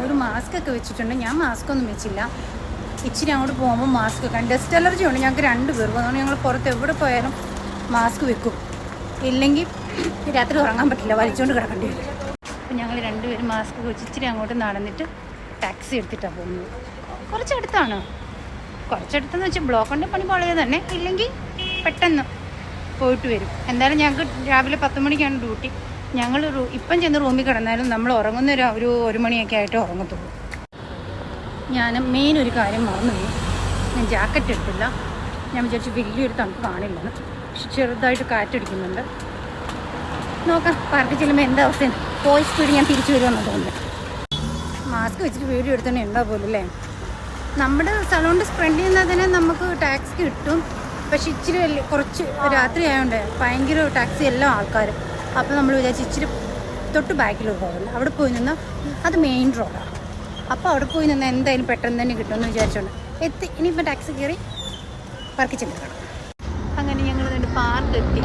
ഒരു മാസ്ക് ഒക്കെ വെച്ചിട്ടുണ്ട്. ഞാൻ മാസ്ക് ഒന്നും വെച്ചില്ല. ഇച്ചിരി അങ്ങോട്ട് പോകുമ്പോൾ മാസ്ക് വെക്കാം. ഡസ്റ്റ് അലർജി ഉണ്ട് ഞങ്ങൾക്ക് 2 പേർക്കും. അതുകൊണ്ട് ഞങ്ങൾ പുറത്ത് എവിടെ പോയാലും മാസ്ക് വെക്കും. ഇല്ലെങ്കിൽ രാത്രി ഉറങ്ങാൻ പറ്റില്ല, വലിച്ചുകൊണ്ട് കിടക്കേണ്ടി വരും. അപ്പോൾ ഞങ്ങൾ 2 പേരും മാസ്ക് വെച്ച് ഇച്ചിരി അങ്ങോട്ട് നടന്നിട്ട് ടാക്സി എടുത്തിട്ടാണ് പോകുന്നത്. കുറച്ചടുത്താണ്. കുറച്ചടുത്തെന്ന് വെച്ചാൽ ബ്ലോക്കിൻ്റെ പണി വളരെ തന്നെ, ഇല്ലെങ്കിൽ പെട്ടെന്ന് പോയിട്ട് വരും. എന്തായാലും ഞങ്ങൾക്ക് രാവിലെ 10 മണിക്കാണ് ഡ്യൂട്ടി. ഞങ്ങൾ ഇപ്പം ചെന്ന് റൂമിൽ കിടന്നാലും നമ്മൾ ഉറങ്ങുന്ന ഒരു 1 മണിയൊക്കെ ആയിട്ട് ഉറങ്ങത്തുള്ളൂ. ഞാൻ മെയിൻ ഒരു കാര്യം മറന്നുപോയി. ഞാൻ ജാക്കറ്റ് എടുത്തില്ല. ഞാൻ വിചാരിച്ചു വലിയൊരു തണുപ്പ് കാണില്ലെന്ന്. പക്ഷെ ചെറുതായിട്ട് കാറ്റടിക്കുന്നുണ്ട്. നോക്കാം പാർക്കിൽ ചെല്ലുമ്പോൾ എന്താ അവസ്ഥയാണ്. പോയി സ്പീഡ് ഞാൻ തിരിച്ചു വരുമെന്ന് തോന്നുന്നു. മാസ്ക് വെച്ചിട്ട് വീഡിയോ എടുത്തന്നെ ഉണ്ടാവും പോലും അല്ലേ. നമ്മുടെ സലോണിൻ്റെ ഫ്രണ്ടിൽ നിന്നാൽ തന്നെ നമുക്ക് ടാക്സി കിട്ടും. പക്ഷെ ഇച്ചിരി കുറച്ച് രാത്രി ആയതുകൊണ്ട് ഭയങ്കര ടാക്സി എല്ലാം ആൾക്കാർ. അപ്പോൾ നമ്മൾ വിചാരിച്ച് ഇച്ചിരി തൊട്ട് ബാക്കിലോട്ട് പോകില്ല. അവിടെ പോയി നിന്ന് അത് മെയിൻ റോഡാണ്. അപ്പോൾ അവിടെ പോയി നിന്ന് എന്തായാലും പെട്ടെന്ന് തന്നെ കിട്ടുമെന്ന് വിചാരിച്ചുകൊണ്ട് എത്തി. ഇനിയിപ്പോൾ ടാക്സി കയറി പാർക്കിൽ ചെന്നിക്കണം. അങ്ങനെ ഞങ്ങൾ പാർക്ക് എത്തി.